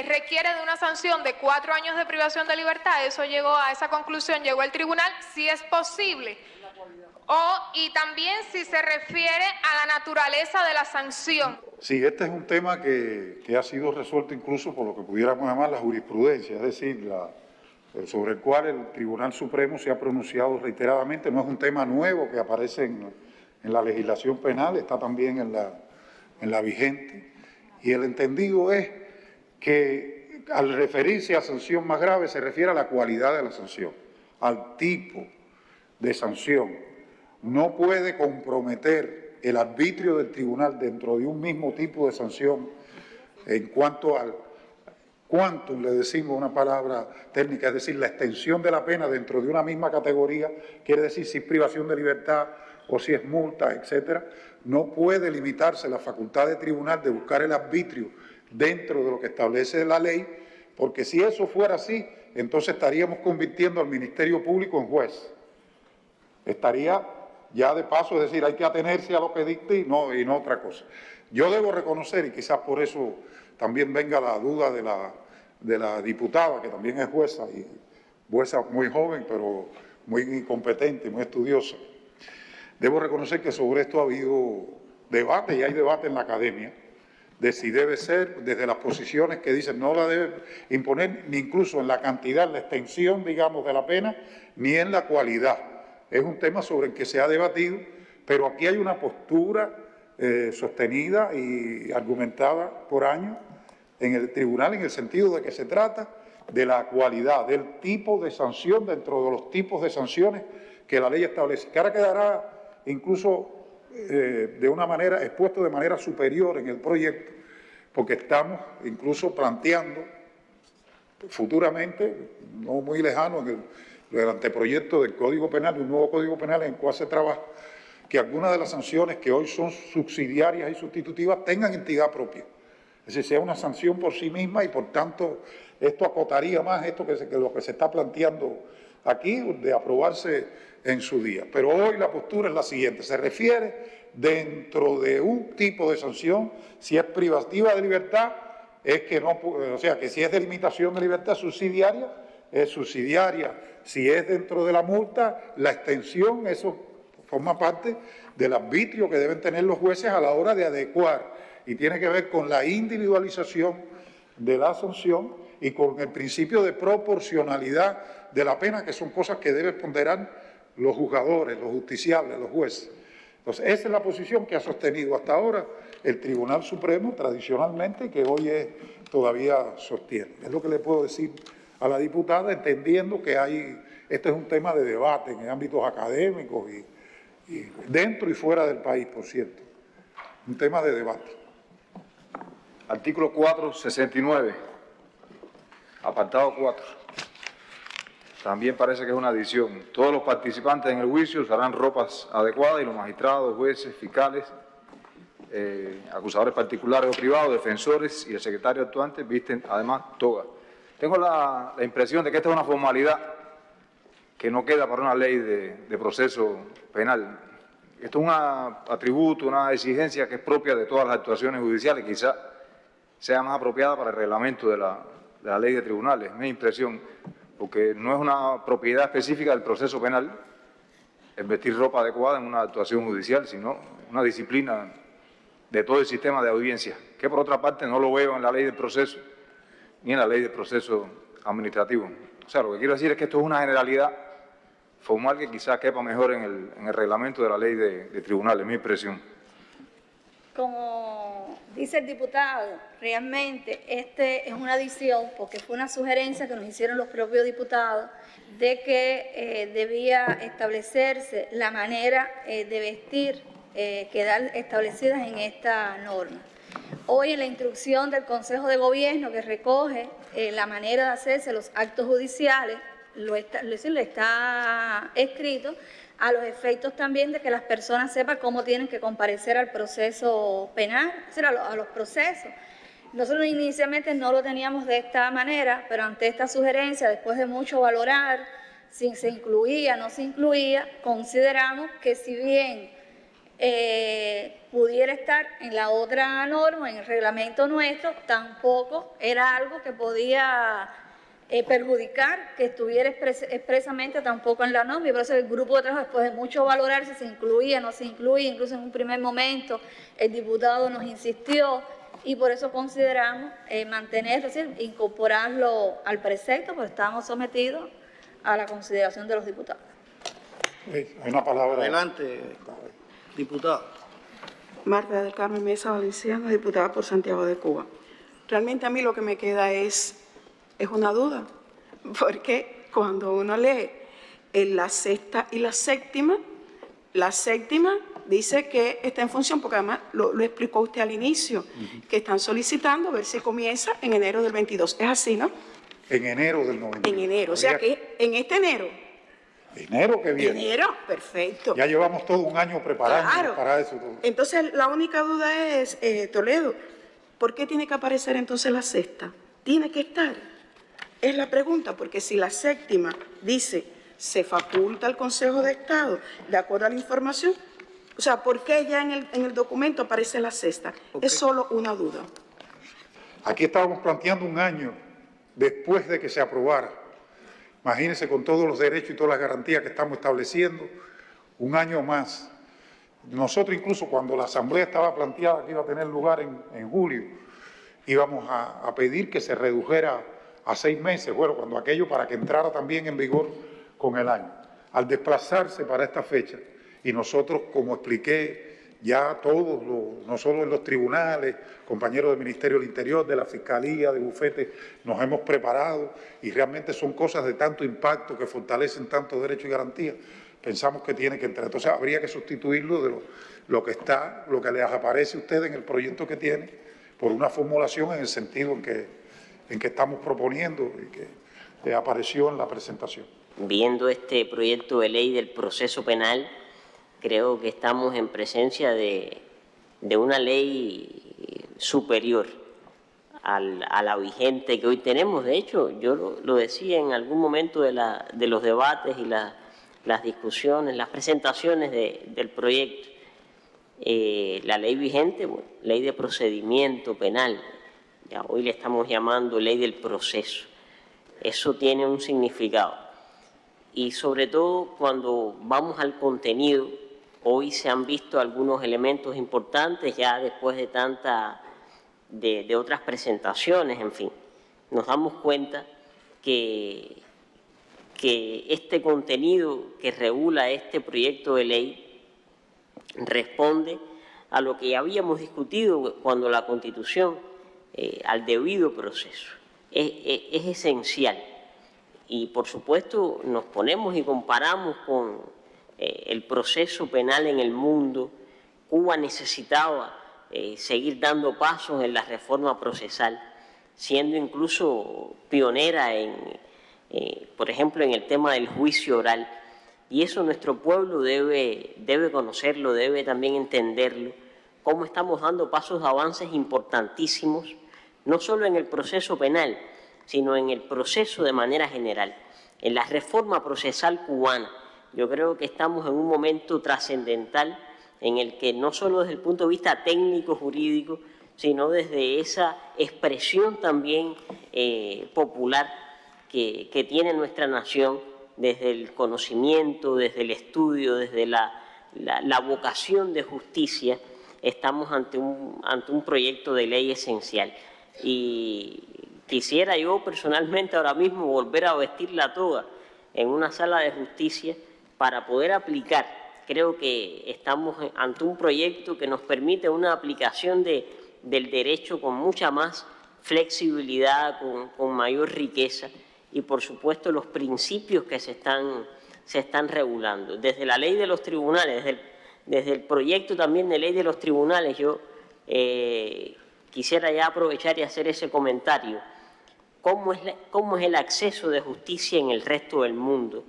requiere de una sanción de 4 años de privación de libertad. Eso llegó a esa conclusión, llegó el tribunal, si es posible. Y también si se refiere a la naturaleza de la sanción. Sí, este es un tema que ha sido resuelto incluso por lo que pudiéramos llamar la jurisprudencia, es decir, sobre el cual el Tribunal Supremo se ha pronunciado reiteradamente. No es un tema nuevo que aparece en la legislación penal, está también en la vigente. Y el entendido es que al referirse a sanción más grave se refiere a la cualidad de la sanción, al tipo de sanción. No puede comprometer el arbitrio del tribunal dentro de un mismo tipo de sanción en cuanto al quantum, le decimos una palabra técnica, es decir, la extensión de la pena dentro de una misma categoría, quiere decir si es privación de libertad o si es multa, etcétera. No puede limitarse la facultad de tribunal de buscar el arbitrio dentro de lo que establece la ley, porque si eso fuera así, entonces estaríamos convirtiendo al Ministerio Público en juez. Estaría ya de paso, es decir, hay que atenerse a lo que dicte y no otra cosa. Yo debo reconocer, y quizás por eso también venga la duda de la diputada, que también es jueza, y jueza muy joven, pero muy competente, muy estudiosa. Debo reconocer que sobre esto ha habido debate, y hay debate en la academia, de si debe ser, desde las posiciones que dicen no la debe imponer, ni incluso en la cantidad, la extensión, digamos, de la pena, ni en la cualidad. Es un tema sobre el que se ha debatido, pero aquí hay una postura sostenida y argumentada por años en el tribunal, en el sentido de que se trata de la cualidad, del tipo de sanción dentro de los tipos de sanciones que la ley establece, que ahora quedará incluso de una manera, expuesto de manera superior en el proyecto, porque estamos incluso planteando futuramente, no muy lejano, en el anteproyecto del Código Penal, de un nuevo Código Penal en el cual se trabaja, que algunas de las sanciones que hoy son subsidiarias y sustitutivas tengan entidad propia. Es decir, sea una sanción por sí misma y por tanto esto acotaría más esto que lo que se está planteando aquí de aprobarse en su día. Pero hoy la postura es la siguiente, se refiere dentro de un tipo de sanción, si es privativa de libertad, es que no, o sea, que si es de limitación de libertad subsidiaria, es subsidiaria. Si es dentro de la multa, la extensión, eso forma parte del arbitrio que deben tener los jueces a la hora de adecuar y tiene que ver con la individualización de la sanción y con el principio de proporcionalidad de la pena, que son cosas que deben ponderar los juzgadores, los justiciables, los jueces. Entonces, esa es la posición que ha sostenido hasta ahora el Tribunal Supremo tradicionalmente y que hoy todavía sostiene. Es lo que le puedo decir a la diputada, entendiendo que este es un tema de debate en ámbitos académicos y dentro y fuera del país, por cierto. Un tema de debate. Artículo 469, apartado 4. También parece que es una adición. Todos los participantes en el juicio usarán ropas adecuadas y los magistrados, jueces, fiscales, acusadores particulares o privados, defensores y el secretario actuante visten además toga. Tengo la impresión de que esta es una formalidad que no queda para una ley de proceso penal. Esto es un atributo, una exigencia que es propia de todas las actuaciones judiciales, quizá sea más apropiada para el reglamento de la ley de tribunales, es mi impresión, porque no es una propiedad específica del proceso penal el vestir ropa adecuada en una actuación judicial, sino una disciplina de todo el sistema de audiencia, que por otra parte no lo veo en la ley del proceso ni en la ley del proceso administrativo. O sea, lo que quiero decir es que esto es una generalidad formal que quizás quepa mejor en el reglamento de la ley de tribunales, es mi impresión. Como dice el diputado, realmente este es una adición porque fue una sugerencia que nos hicieron los propios diputados de que debía establecerse la manera de vestir quedar establecidas en esta norma. Hoy en la instrucción del Consejo de Gobierno que recoge la manera de hacerse los actos judiciales, está escrito a los efectos también de que las personas sepan cómo tienen que comparecer al proceso penal, es decir, a los procesos. Nosotros inicialmente no lo teníamos de esta manera, pero ante esta sugerencia, después de mucho valorar si se incluía o no se incluía, consideramos que si bien pudiera estar en la otra norma, en el reglamento nuestro, tampoco era algo que podía perjudicar que estuviera expresamente tampoco en la norma, y por eso el grupo de trabajo, después de mucho valorar si se incluía o no se incluía, incluso en un primer momento el diputado nos insistió y por eso consideramos mantenerlo, es decir, incorporarlo al precepto, porque estábamos sometidos a la consideración de los diputados. Hay una palabra. Adelante, diputado. Marta del Carmen Mesa Valenciano, diputada por Santiago de Cuba. Realmente a mí lo que me queda es una duda, porque cuando uno lee en la sexta y la séptima dice que está en función, porque además lo explicó usted al inicio, que están solicitando ver si comienza en enero del 22. Es así, ¿no? En enero del 92. En enero, o sea que en este enero. Enero que viene. Enero, perfecto. Ya llevamos todo un año preparando claro. para eso. Entonces, la única duda es, Toledo, ¿por qué tiene que aparecer entonces la sexta? ¿Tiene que estar? Es la pregunta, porque si la séptima dice se faculta al Consejo de Estado de acuerdo a la información, o sea, ¿por qué ya en el documento aparece la sexta? Okay. Es solo una duda. Aquí estábamos planteando un año después de que se aprobara. Imagínense con todos los derechos y todas las garantías que estamos estableciendo, un año más. Nosotros incluso cuando la Asamblea estaba planteada que iba a tener lugar en julio, íbamos a pedir que se redujera a 6 meses, bueno, cuando aquello para que entrara también en vigor con el año. Al desplazarse para esta fecha, y nosotros, como expliqué, ya todos, no solo en los tribunales, compañeros del Ministerio del Interior, de la Fiscalía, de bufete, nos hemos preparado y realmente son cosas de tanto impacto que fortalecen tantos derechos y garantías, pensamos que tiene que entrar. Entonces habría que sustituirlo de lo que les aparece a ustedes en el proyecto que tiene, por una formulación en el sentido en que estamos proponiendo y que apareció en la presentación. Viendo este proyecto de ley del proceso penal, creo que estamos en presencia de una ley superior a la vigente que hoy tenemos. De hecho, yo lo decía en algún momento de los debates y las discusiones, las presentaciones del proyecto. La ley vigente, bueno, ley de procedimiento penal, ya hoy le estamos llamando ley del proceso. Eso tiene un significado. Y sobre todo cuando vamos al contenido, hoy se han visto algunos elementos importantes ya después de otras presentaciones, en fin. Nos damos cuenta que este contenido que regula este proyecto de ley responde a lo que habíamos discutido cuando la Constitución, al debido proceso. Es esencial. Y, por supuesto, nos ponemos y comparamos con el proceso penal en el mundo. Cuba necesitaba seguir dando pasos en la reforma procesal, siendo incluso pionera por ejemplo, en el tema del juicio oral. Y eso nuestro pueblo debe conocerlo, debe también entenderlo, cómo estamos dando pasos de avances importantísimos, no solo en el proceso penal, sino en el proceso de manera general, en la reforma procesal cubana. Yo creo que estamos en un momento trascendental en el que no solo desde el punto de vista técnico-jurídico, sino desde esa expresión también popular que tiene nuestra nación, desde el conocimiento, desde el estudio, desde la vocación de justicia, estamos ante un proyecto de ley esencial. Y quisiera yo personalmente ahora mismo volver a vestir la toga en una sala de justicia para poder aplicar. Creo que estamos ante un proyecto que nos permite una aplicación del derecho con mucha más flexibilidad, con mayor riqueza, y por supuesto los principios que se están regulando. Desde la ley de los tribunales, desde el proyecto también de ley de los tribunales, yo quisiera ya aprovechar y hacer ese comentario. ¿Cómo es el acceso de justicia en el resto del mundo?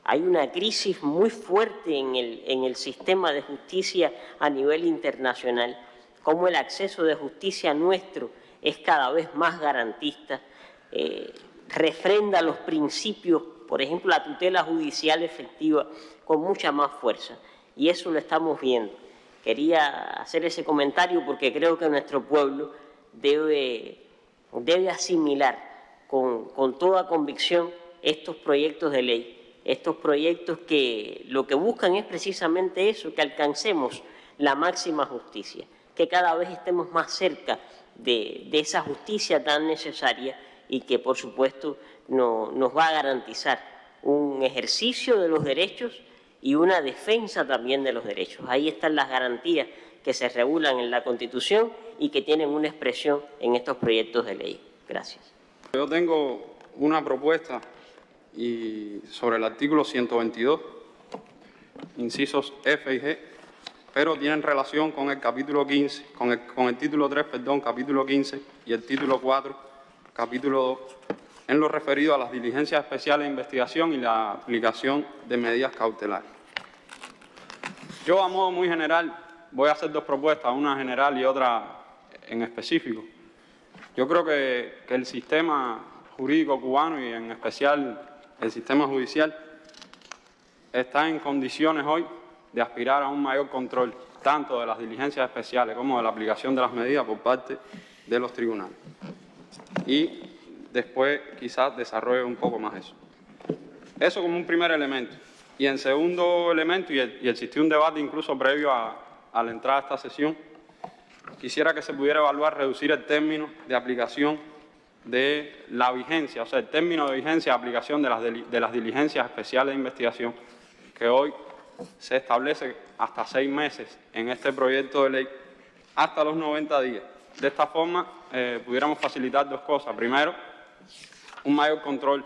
Hay una crisis muy fuerte en el sistema de justicia a nivel internacional. Cómo el acceso de justicia nuestro es cada vez más garantista, refrenda los principios, por ejemplo, la tutela judicial efectiva, con mucha más fuerza. Y eso lo estamos viendo. Quería hacer ese comentario porque creo que nuestro pueblo debe asimilar con toda convicción estos proyectos de ley, estos proyectos que lo que buscan es precisamente eso, que alcancemos la máxima justicia, que cada vez estemos más cerca de esa justicia tan necesaria y que, por supuesto, nos va a garantizar un ejercicio de los derechos y una defensa también de los derechos. Ahí están las garantías que se regulan en la Constitución y que tienen una expresión en estos proyectos de ley. Gracias. Yo tengo una propuesta sobre el artículo 122, incisos F y G, pero tienen relación con el capítulo 15, con el título 3, perdón, capítulo 15 y el título 4, capítulo 2, en lo referido a las diligencias especiales de investigación y la aplicación de medidas cautelares. Yo, a modo muy general, voy a hacer dos propuestas, una general y otra en específico. Yo creo que el sistema jurídico cubano y en especial el sistema judicial está en condiciones hoy de aspirar a un mayor control tanto de las diligencias especiales como de la aplicación de las medidas por parte de los tribunales. Y después quizás desarrolle un poco más eso. Eso como un primer elemento. Y en segundo elemento, y existió un debate incluso previo a la entrada a esta sesión, quisiera que se pudiera evaluar reducir el término de aplicación de la vigencia, o sea, el término de vigencia de aplicación de las diligencias especiales de investigación, que hoy se establece hasta 6 meses en este proyecto de ley, hasta los 90 días. De esta forma, pudiéramos facilitar dos cosas. Primero, un mayor control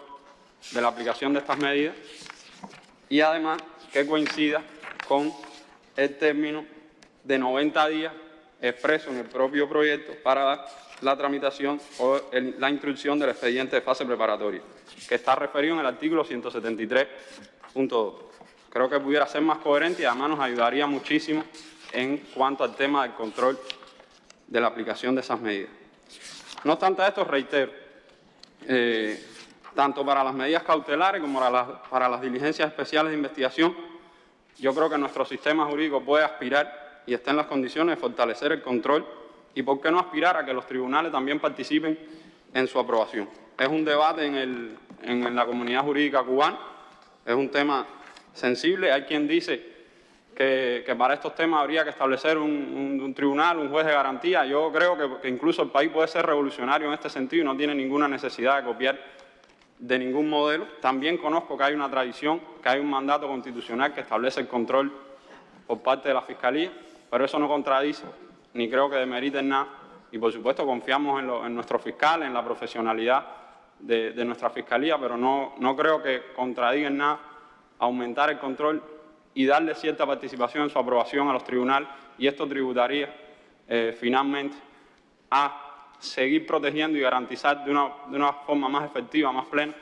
de la aplicación de estas medidas y además que coincida con el término de 90 días expreso en el propio proyecto para la tramitación o la instrucción del expediente de fase preparatoria, que está referido en el artículo 173.2. Creo que pudiera ser más coherente y además nos ayudaría muchísimo en cuanto al tema del control de la aplicación de esas medidas. No obstante esto, reitero, tanto para las medidas cautelares como para las diligencias especiales de investigación, yo creo que nuestro sistema jurídico puede aspirar y está en las condiciones de fortalecer el control y, ¿por qué no aspirar a que los tribunales también participen en su aprobación? Es un debate en la comunidad jurídica cubana, es un tema sensible. Hay quien dice que para estos temas habría que establecer un tribunal, un juez de garantía. Yo creo que incluso el país puede ser revolucionario en este sentido y no tiene ninguna necesidad de copiar de ningún modelo. También conozco que hay una tradición, que hay un mandato constitucional que establece el control por parte de la Fiscalía, pero eso no contradice ni creo que demerite en nada. Y, por supuesto, confiamos en nuestros fiscales, en la profesionalidad de nuestra Fiscalía, pero no creo que contradiga en nada aumentar el control y darle cierta participación en su aprobación a los tribunales, y esto tributaría finalmente a seguir protegiendo y garantizar de una forma más efectiva, más plena,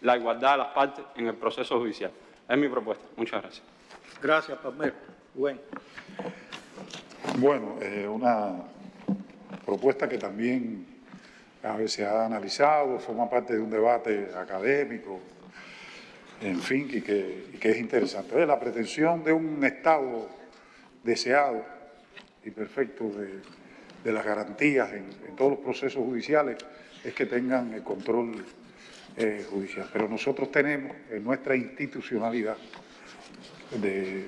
la igualdad de las partes en el proceso judicial. Es mi propuesta. Muchas gracias. Gracias, Palmero. Bueno, una propuesta que también a veces se ha analizado, forma parte de un debate académico, en fin, y que es interesante. La pretensión de un Estado deseado y perfecto de las garantías en todos los procesos judiciales es que tengan el control judicial. Pero nosotros tenemos en nuestra institucionalidad de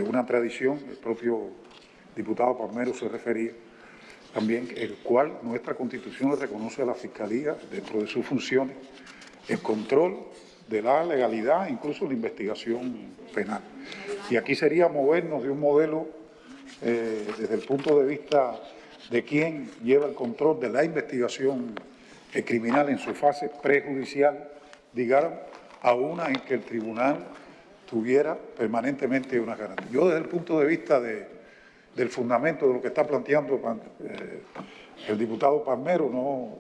una tradición, el propio diputado Palmero se refería también, el cual nuestra Constitución le reconoce a la Fiscalía, dentro de sus funciones, el control de la legalidad, incluso la investigación penal. Y aquí sería movernos de un modelo desde el punto de vista de quién lleva el control de la investigación criminal en su fase prejudicial, digamos, a una en que el tribunal tuviera permanentemente una garantía. Yo, desde el punto de vista del fundamento de lo que está planteando el diputado Palmero,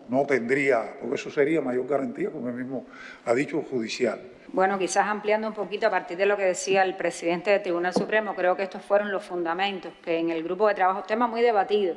no tendría, porque eso sería mayor garantía, como él mismo ha dicho, judicial. Bueno, quizás ampliando un poquito a partir de lo que decía el presidente del Tribunal Supremo, creo que estos fueron los fundamentos, que en el grupo de trabajo, tema muy debatido,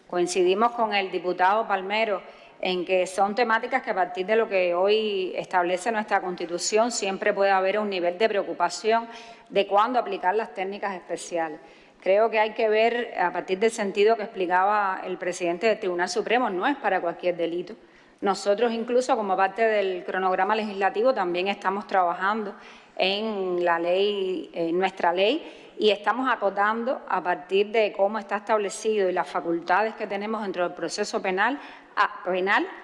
coincidimos con el diputado Palmero en que son temáticas que a partir de lo que hoy establece nuestra Constitución siempre puede haber un nivel de preocupación de cuándo aplicar las técnicas especiales. Creo que hay que ver, a partir del sentido que explicaba el presidente del Tribunal Supremo, no es para cualquier delito. Nosotros, incluso como parte del cronograma legislativo, también estamos trabajando en la ley, en nuestra ley, y estamos acotando, a partir de cómo está establecido y las facultades que tenemos dentro del proceso penal,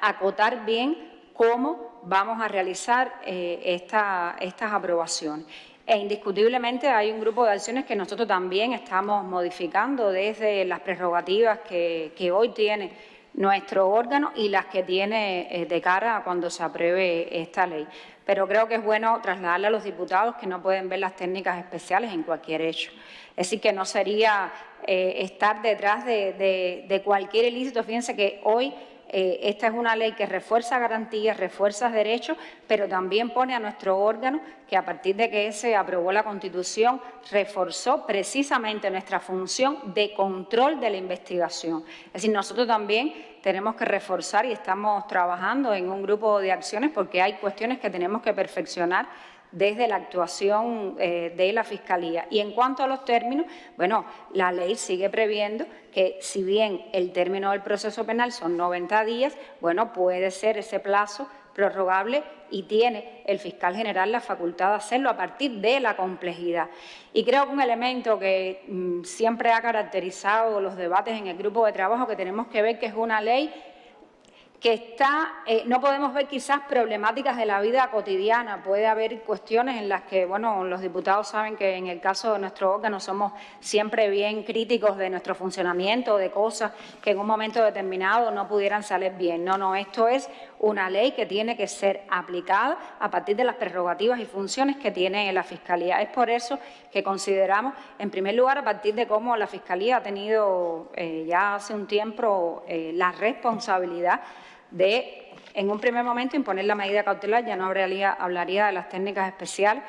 acotar bien cómo vamos a realizar estas aprobaciones. E indiscutiblemente hay un grupo de acciones que nosotros también estamos modificando desde las prerrogativas que hoy tiene nuestro órgano y las que tiene de cara a cuando se apruebe esta ley. Pero creo que es bueno trasladarle a los diputados que no pueden ver las técnicas especiales en cualquier hecho. Es decir, que no sería estar detrás de cualquier ilícito. Fíjense que hoy esta es una ley que refuerza garantías, refuerza derechos, pero también pone a nuestro órgano, que a partir de que se aprobó la Constitución, reforzó precisamente nuestra función de control de la investigación. Es decir, nosotros también tenemos que reforzar y estamos trabajando en un grupo de acciones porque hay cuestiones que tenemos que perfeccionar desde la actuación de la Fiscalía. Y en cuanto a los términos, bueno, la ley sigue previendo que si bien el término del proceso penal son 90 días, bueno, puede ser ese plazo prorrogable y tiene el fiscal general la facultad de hacerlo a partir de la complejidad. Y creo que un elemento que siempre ha caracterizado los debates en el grupo de trabajo, que tenemos que ver que es una ley que está, no podemos ver quizás problemáticas de la vida cotidiana. Puede haber cuestiones en las que, bueno, los diputados saben que en el caso de nuestro órgano somos siempre bien críticos de nuestro funcionamiento, de cosas que en un momento determinado no pudieran salir bien. No, esto es una ley que tiene que ser aplicada a partir de las prerrogativas y funciones que tiene la Fiscalía. Es por eso que consideramos, en primer lugar, a partir de cómo la Fiscalía ha tenido ya hace un tiempo la responsabilidad de, en un primer momento, imponer la medida cautelar. Ya no hablaría de las técnicas especiales.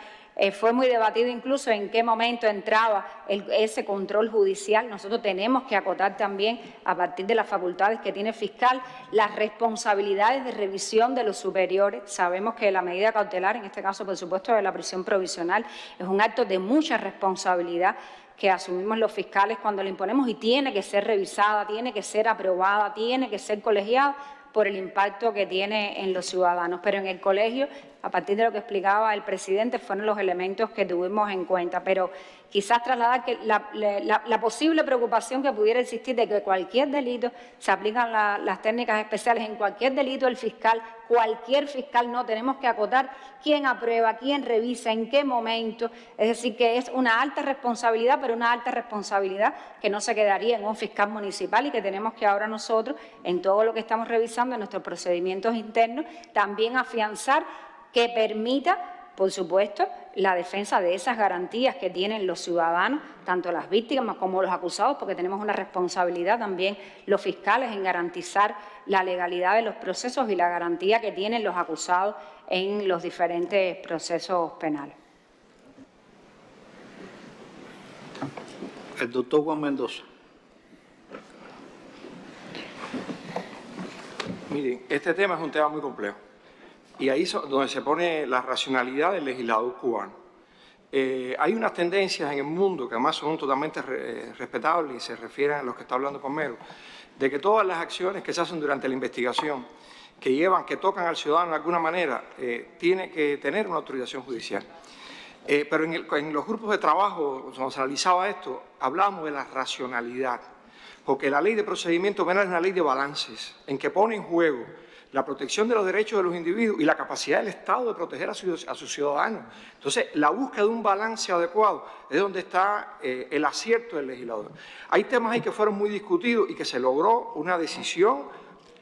Fue muy debatido incluso en qué momento entraba ese control judicial. Nosotros tenemos que acotar también, a partir de las facultades que tiene el fiscal, las responsabilidades de revisión de los superiores. Sabemos que la medida cautelar, en este caso, por supuesto, de la prisión provisional, es un acto de mucha responsabilidad que asumimos los fiscales cuando la imponemos y tiene que ser revisada, tiene que ser aprobada, tiene que ser colegiada por el impacto que tiene en los ciudadanos. Pero en el colegio, a partir de lo que explicaba el presidente, fueron los elementos que tuvimos en cuenta. Pero quizás trasladar que la posible preocupación que pudiera existir de que cualquier delito se aplican las técnicas especiales en cualquier delito, el fiscal, cualquier fiscal, no tenemos que acotar quién aprueba, quién revisa, en qué momento. Es decir, que es una alta responsabilidad, pero una alta responsabilidad que no se quedaría en un fiscal municipal y que tenemos que ahora nosotros, en todo lo que estamos revisando, en nuestros procedimientos internos, también afianzar que permita, por supuesto, la defensa de esas garantías que tienen los ciudadanos, tanto las víctimas como los acusados, porque tenemos una responsabilidad también los fiscales en garantizar la legalidad de los procesos y la garantía que tienen los acusados en los diferentes procesos penales. El doctor Juan Mendoza. Miren, este tema es un tema muy complejo. Y ahí es donde se pone la racionalidad del legislador cubano. Hay unas tendencias en el mundo que además son totalmente respetables y se refieren a los que está hablando Palmero, de que todas las acciones que se hacen durante la investigación, que tocan al ciudadano de alguna manera, tiene que tener una autorización judicial. Pero en los grupos de trabajo, cuando se analizaba esto, hablábamos de la racionalidad, porque la ley de procedimiento penal es una ley de balances, en que pone en juego la protección de los derechos de los individuos y la capacidad del Estado de proteger a sus ciudadanos. Entonces, la búsqueda de un balance adecuado es donde está el acierto del legislador. Hay temas ahí que fueron muy discutidos y que se logró una decisión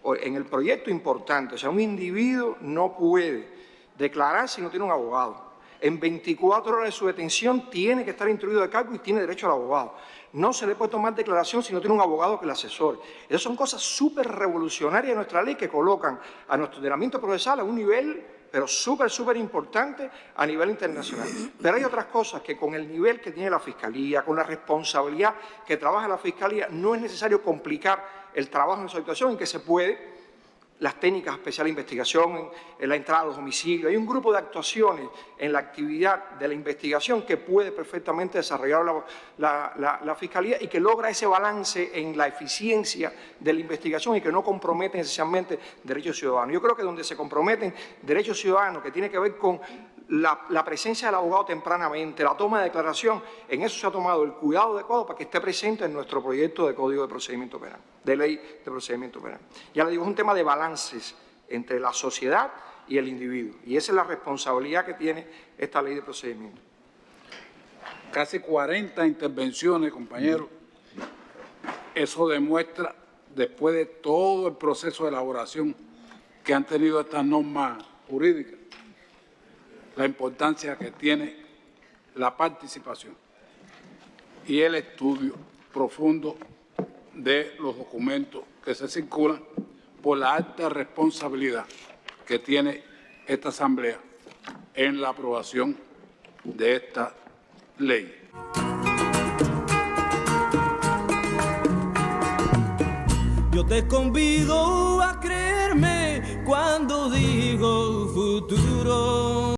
en el proyecto importante. O sea, un individuo no puede declarar si no tiene un abogado. En 24 horas de su detención tiene que estar instruido de cargo y tiene derecho al abogado. No se le puede tomar declaración si no tiene un abogado que le asesore. Esas son cosas súper revolucionarias de nuestra ley que colocan a nuestro ordenamiento procesal a un nivel, pero súper importante a nivel internacional. Pero hay otras cosas que con el nivel que tiene la Fiscalía, con la responsabilidad que trabaja la Fiscalía, no es necesario complicar el trabajo en esa situación en que se puede. Las técnicas especiales de investigación, en la entrada a los homicidios. Hay un grupo de actuaciones en la actividad de la investigación que puede perfectamente desarrollar la Fiscalía y que logra ese balance en la eficiencia de la investigación y que no compromete esencialmente derechos ciudadanos. Yo creo que donde se comprometen derechos ciudadanos, que tiene que ver con la presencia del abogado tempranamente, la toma de declaración, en eso se ha tomado el cuidado adecuado para que esté presente en nuestro proyecto de Código de Procedimiento Penal, de Ley de Procedimiento Penal. Ya le digo, es un tema de balances entre la sociedad y el individuo, y esa es la responsabilidad que tiene esta Ley de Procedimiento. Casi 40 intervenciones, compañeros. Eso demuestra, después de todo el proceso de elaboración que han tenido estas normas jurídicas, la importancia que tiene la participación y el estudio profundo de los documentos que se circulan por la alta responsabilidad que tiene esta Asamblea en la aprobación de esta ley. Yo te convido a creerme cuando digo futuro.